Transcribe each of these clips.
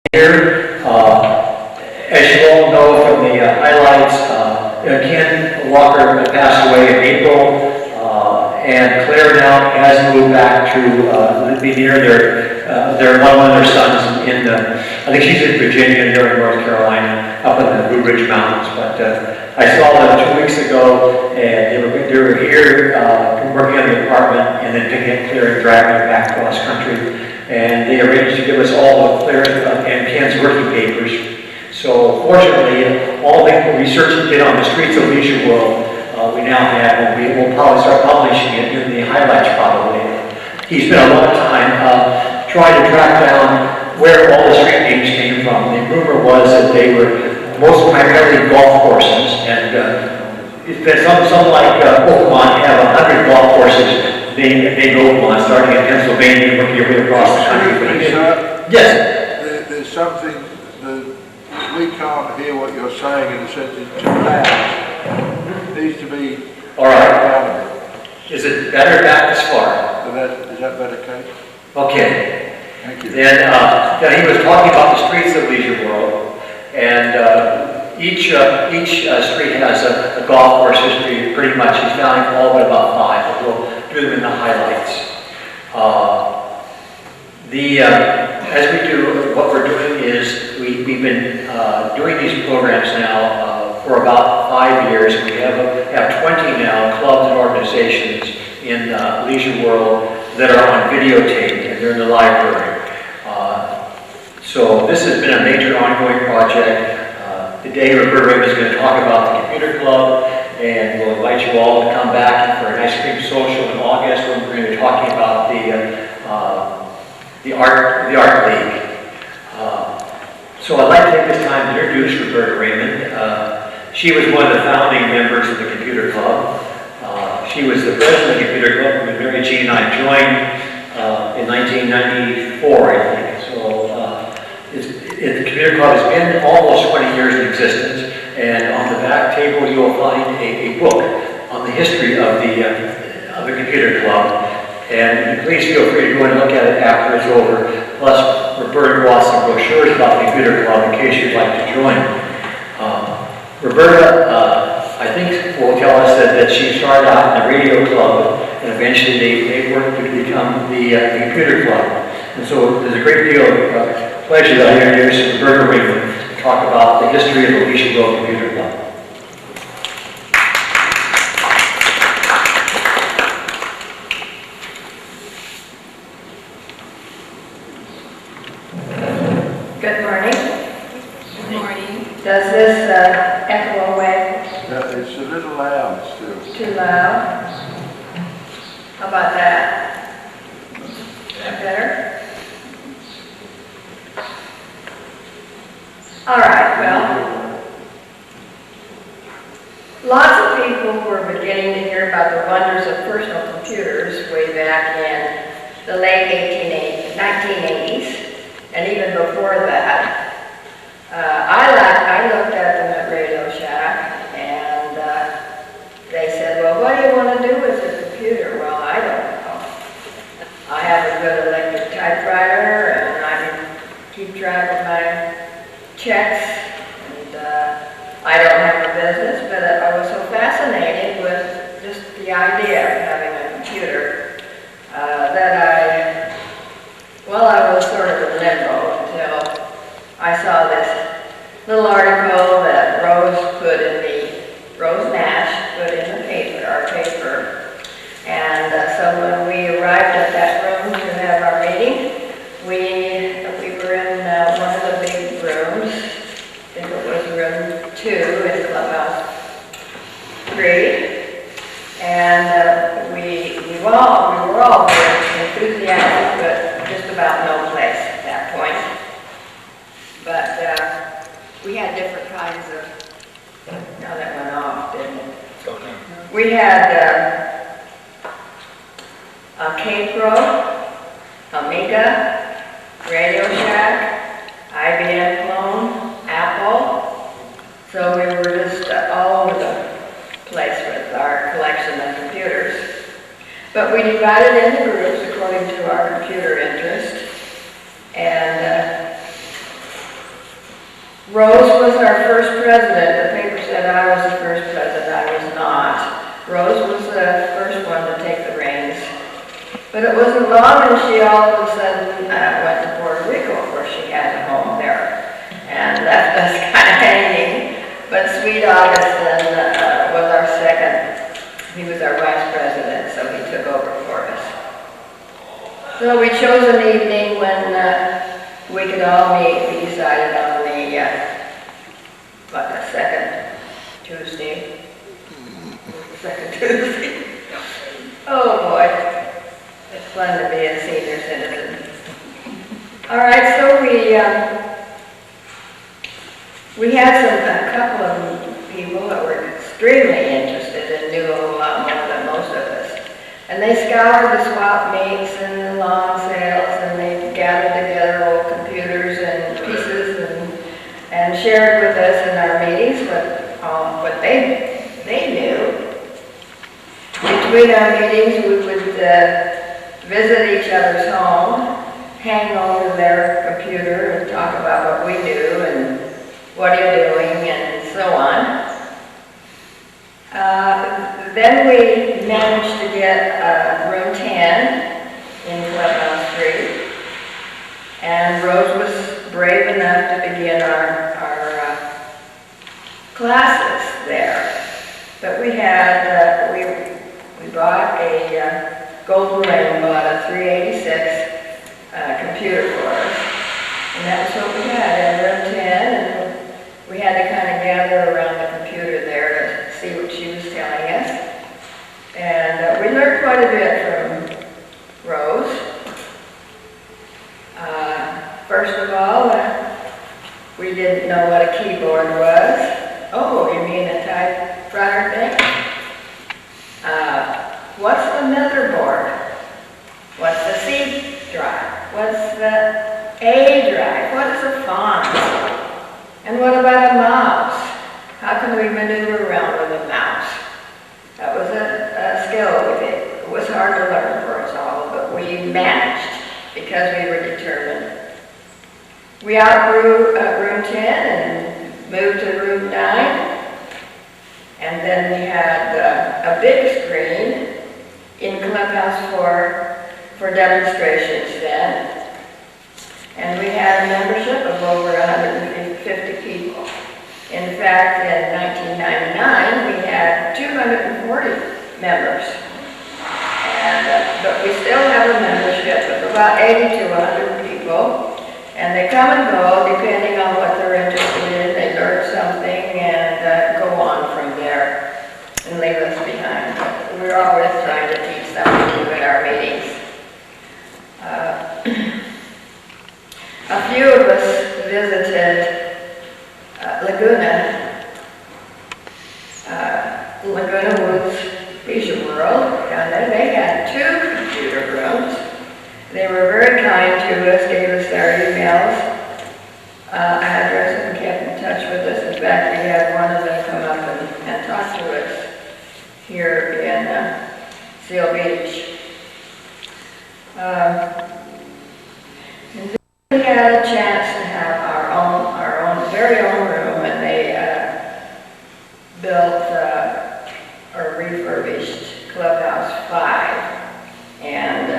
here. As you all know from the highlights, Ken Walker passed away in April, and Claire now has moved back to be near one of their sons in I think she's in Virginia, near North Carolina, up in the Blue Ridge Mountains. But I saw them 2 weeks ago, and they were here working on the apartment, and then picking up Claire and driving her back cross country. And they arranged to give us all of Claire and Ken's working papers. So fortunately, all the research we did on the streets of Leisure World, we now have, and we'll probably start publishing it in the highlights probably. He spent a lot of time trying to track down where all the street names came from. The rumor was that they were most primarily golf courses, and it's been something like Oakmont have 100 golf courses named Oakmont, starting in Pennsylvania, working your way across the country. Yes? There's something that we can't hear what you're saying in the sense it's too loud. It needs to be all right. Is it better back this far? Is that better, Kate? Okay. Thank you. Then he was talking about the streets of Leisure World, and each street has a golf course history, pretty much. He's found all but about 5, but we'll do them in the highlights. As we do, what we're doing is we've been doing these programs now for about 5 years. We have 20 now clubs and organizations in Leisure World that are on videotape, and they're in the library. So this has been a major ongoing project. Today, Roberta Raymond is going to talk about the computer club, and we'll invite you all to come back for an ice cream social in August when we're going to be talking about the art league. So I'd like to take this time to introduce Roberta Raymond. She was one of the founding members of the computer club. She was the president of the computer club when Mary Jean and I joined in 1994, I think. So the computer club has been almost 20 years in existence, and on the back table you will find a book on the history of the computer club. And please feel free to go and look at it after it's over. Plus, Roberta will some brochures about the computer club in case you'd like to join. Roberta, I think, will tell us that she started out in the radio club, and eventually they worked to become the computer club. And so there's a great deal of pleasure that I introduce Roberta Raymond to talk about the history of the Leisure World Computer Club. Good morning. Good morning. Does this echo away? It's a little loud still. Too loud? How about that? Is that better? All right, well, lots of people were beginning to hear about the wonders of personal computers way back in the late 1980s. And even before that, I looked at them at Radio Shack, and they said, well, what do you want to do with the computer? Well, I don't know. I have a good electric typewriter, and I can keep track of my checks, and I don't have a business, but I was so fascinated with just the idea of having a computer that I was sort of in limbo until I saw this little article that Rose Nash put in the paper, our paper. And so when we arrived at that room to have our meeting, we were in one of the big rooms. I think it was room 2 in Clubhouse 3. And we were all very enthusiastic, but just about no place at that point. But we had different kinds of, now that went off, didn't it? We had a K-Pro, Amiga, Radio Shack, IBM Clone, Apple. So we were just all over the place with our collection of computers. But we divided into groups according to our computer interest. And Rose was our first president. The paper said I was the first president. I was not. Rose was the first one to take the reins. But it wasn't long and she all of a sudden went to Puerto Rico, where she had a home there. And left us kind of hanging. But sweet Augustin was our second. He was our vice president, so he took over for us. So we chose an evening when we could all meet. We decided on the second Tuesday. Second Tuesday. Oh boy, it's fun to be a senior citizen. All right, so we had a couple of people that were extremely interested and knew a whole lot more than most of us. And they scoured the swap meets and the lawn sales, and they gathered together old computers and pieces and shared with us in our meetings what they knew. Between our meetings, we would visit each other's home, hang over their computer and talk about what we do and what you're doing and so on. Then we managed to get room 10 in Clubhouse Street, and Rose was brave enough to begin our classes there. But we had, we bought Golden Raymond bought a 386 computer for us, and that was what we had in room 10, and we had to kind of gather around the computer there to see what she was telling us. And we learned quite a bit from Rose. First of all, we didn't know what a keyboard was. Oh, you mean a typewriter thing? What's the motherboard? What's the C drive? What's the A drive? What is a font? And what about a mouse? How can we maneuver around with a mouse? That was a skill with it. It was hard to learn for us all, but we managed because we were determined. We outgrew room 10 and moved to room 9. And then we had a big screen in Clubhouse for demonstrations then. And we had a membership of over 150 people. In fact, in 1999, we had 240 members. But we still have a membership of about 80 to 100 people. And they come and go depending on what they're interested in. They learn something and go on from there and leave us behind. We're always trying to teach something new at our meetings. A few of us visited Laguna Woods Leisure World down there. They had 2 computer rooms. They were very kind to us, gave us their emails, address, and kept in touch with us. In fact, we had one of them come up and talk to us here in Seal Beach. And then we had a chance to have our own very own room, and they built or refurbished Clubhouse 5. And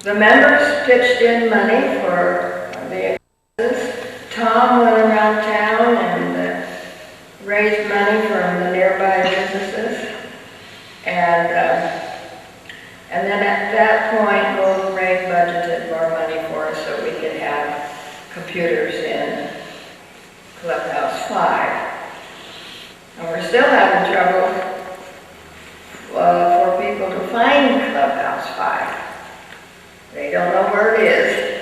the members pitched in money for the expenses. Tom went around town and raised money from the nearby businesses. And then at that point, Golden Ray budgeted more money for us so we could have computers in Clubhouse 5. And we're still having trouble for people to find Clubhouse 5. They don't know where it is.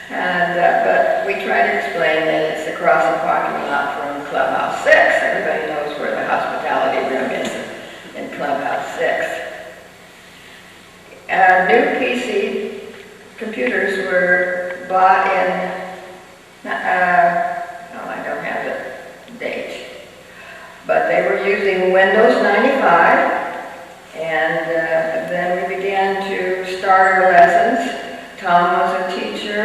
But we try to explain that it's across the parking lot from Clubhouse 6. Everybody knows where the hospitality room is in Clubhouse 6. New PC computers were bought in, I don't have the date, but they were using Windows 95, and then we began to start our lessons. Tom was a teacher,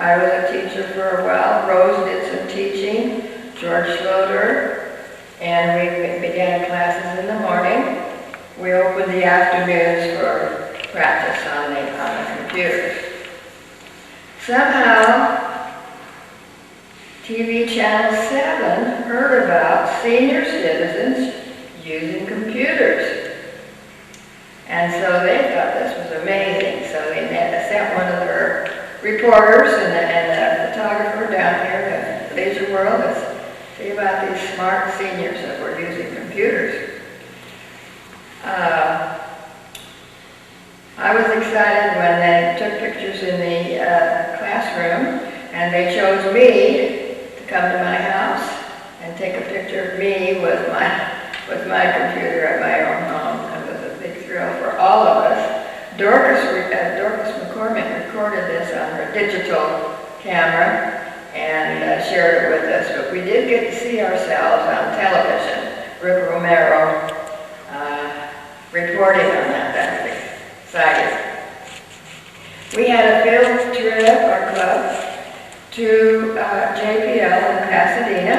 I was a teacher for a while. Rose did some teaching, George Schroeder, and we began classes in the morning. We opened the afternoons for practice on the computers. Somehow, TV Channel 7 heard about senior citizens using computers. And so they thought this was amazing. So they sent one of their reporters and the photographer down here to Leisure World to see about these smart seniors that were using computers. I was excited when they took pictures in the classroom, and they chose me to come to my house and take a picture of me with my computer at my own home. It was a big thrill for all of us. Dorcas McCormick recorded this on her digital camera and shared it with us, but we did get to see ourselves on television. Rick Romero reporting on that. That was exciting. We had a field trip, our club, to JPL in Pasadena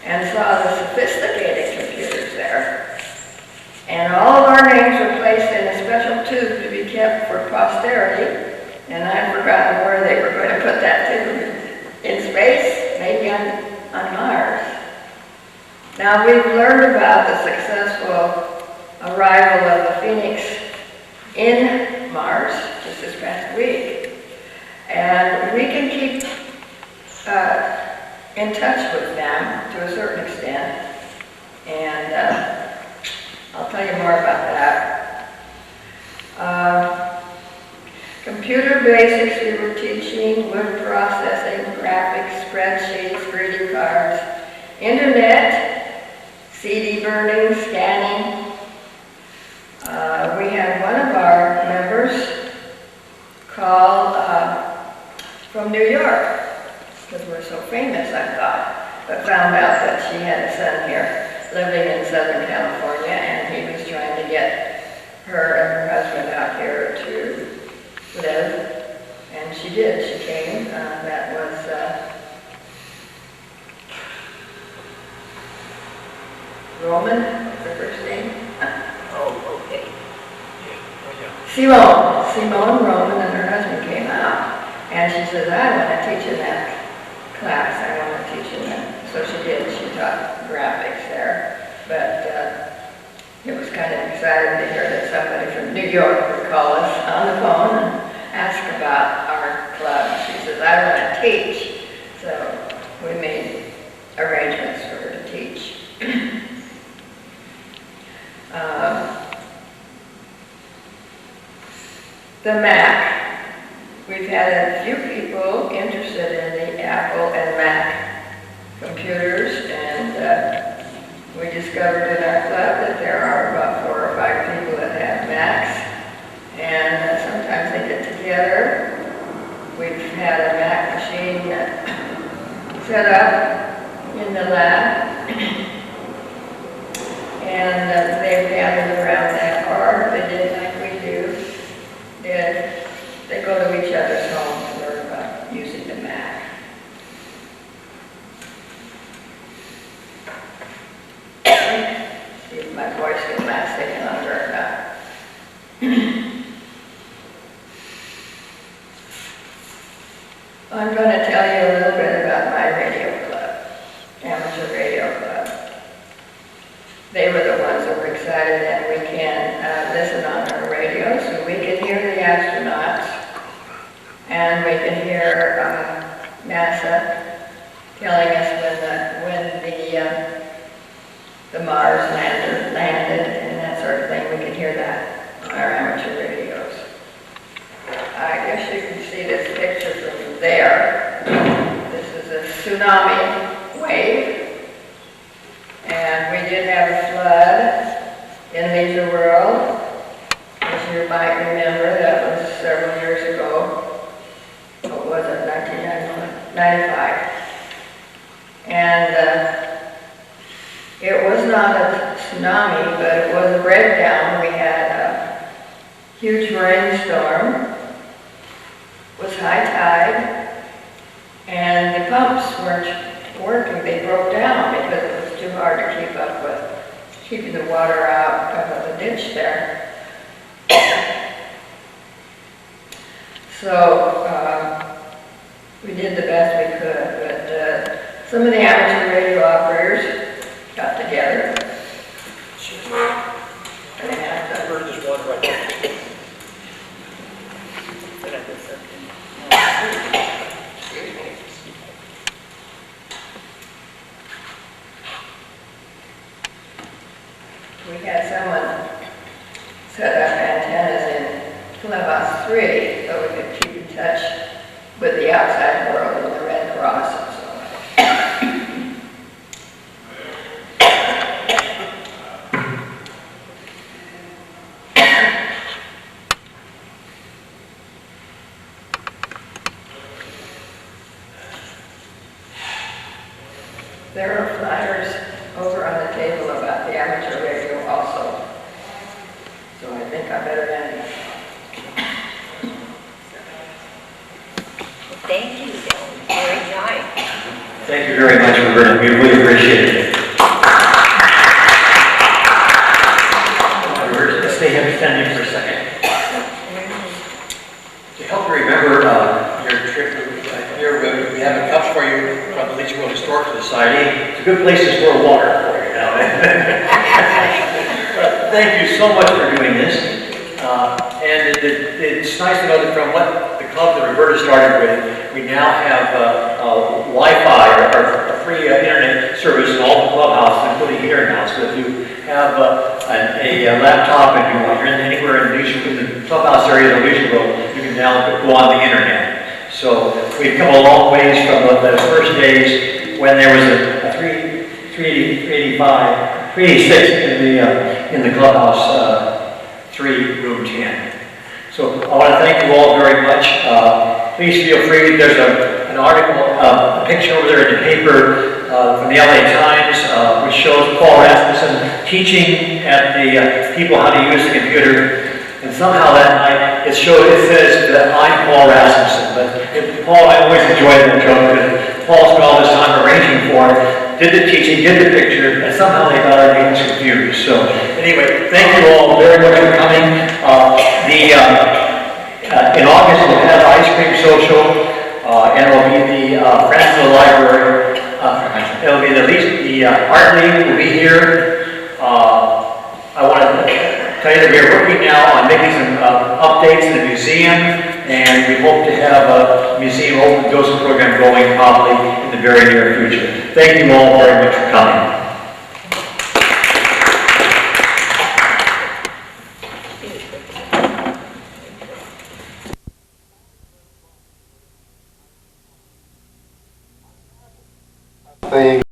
and saw the sophisticated computers there. And all of our names were placed in a special tube to be kept for posterity, and I'd forgotten where they were going to put that tube. In space, maybe on Mars. Now we've learned about the successful arrival of the Phoenix in Mars just this past week. And we can keep in touch with them to a certain extent. And I'll tell you more about that. Computer basics we were teaching, word processing, graphics, spreadsheets, greeting cards, internet, CD burning, scanning. We had one of our members call from New York, because we're so famous, I thought, but found out that she had a son here living in Southern California, and he was trying to get her and her husband out here to live, and she did. She came. That was Roman, her first name. Oh, okay. Simone Roman and her husband came out, and she says, I want to teach in that class. I want to teach in that. So she did. She taught graphics there, but it was kind of exciting to hear that somebody from New York would call us on the phone and ask about our club. She says, I want to teach. So we made arrangements for her to teach. The Mac. We've had a few people interested in the Apple and Mac computers, and we discovered in our club that there are about 4 or 5 people that have Macs, and sometimes they get together. We've had a Mac machine set up in the lab, and they've gathered around that, or they did like we do, they go to each other's homes to learn about using the Mac. See if my voice can last any longer or not. I'm going to tell you a little bit about my radio club, amateur radio club. They were the ones that were excited that we can listen on our radio, so we can hear the astronauts, and we can hear NASA telling us when the Mars lander landed and that sort of thing. We can hear that on our amateur radios. I guess you can see this picture from there. This is a tsunami wave, and we did have a flood in Leisure World. As you might remember, that was several years ago. What was it, 1995? And it was not a tsunami, but it was a breakdown. We had a huge rainstorm. It was high tide. And the pumps weren't working, they broke down because it was too hard to keep up with keeping the water out of the ditch there. So, we did the best we could, but some of the amateur radio operators got together. And they had to There's one right there. We had someone set up antennas in Clubhouse 3 so we could keep in touch with the outside world and the Red Cross and so on. There are flyers over on the table about the amateur radio also. So I think I better end it. Thank you, very nice. Thank you very much, Roberta. We really appreciate it. Roberta, stay here standing for a second. To help you remember your trip here, we have a cup for you from the Leech World Historical Society. It's a good place to store water for you now. Thank you so much for doing this. And it's nice to know that from what the club that Roberta started with, we now have Wi-Fi or free internet service in all the clubhouses, including here now. So if you have a laptop and you're anywhere in the clubhouse area of Leech World, you can now go on the internet. So we've come a long ways from those first days when there was a 386 in the clubhouse 3, room 10. So I want to thank you all very much. Please feel free. There's an article, a picture over there in the paper from the LA Times, which shows Paul Rasmussen teaching at the people how to use the computer. And somehow that night, it says that I'm Paul Rasmussen. But Paul, I always enjoy that joke because Paul spent all this time arranging for it, did the teaching, did the picture, and somehow they got our names confused. So anyway, thank you all very much for coming. In August, we'll have ice cream social, and it'll be the Friends of the Library. It'll be the Art League will be here. I want to tell you that we are working now on making some updates in the museum, and we hope to have a museum open dosing program going probably in the very near future. Thank you all very much for coming. Thing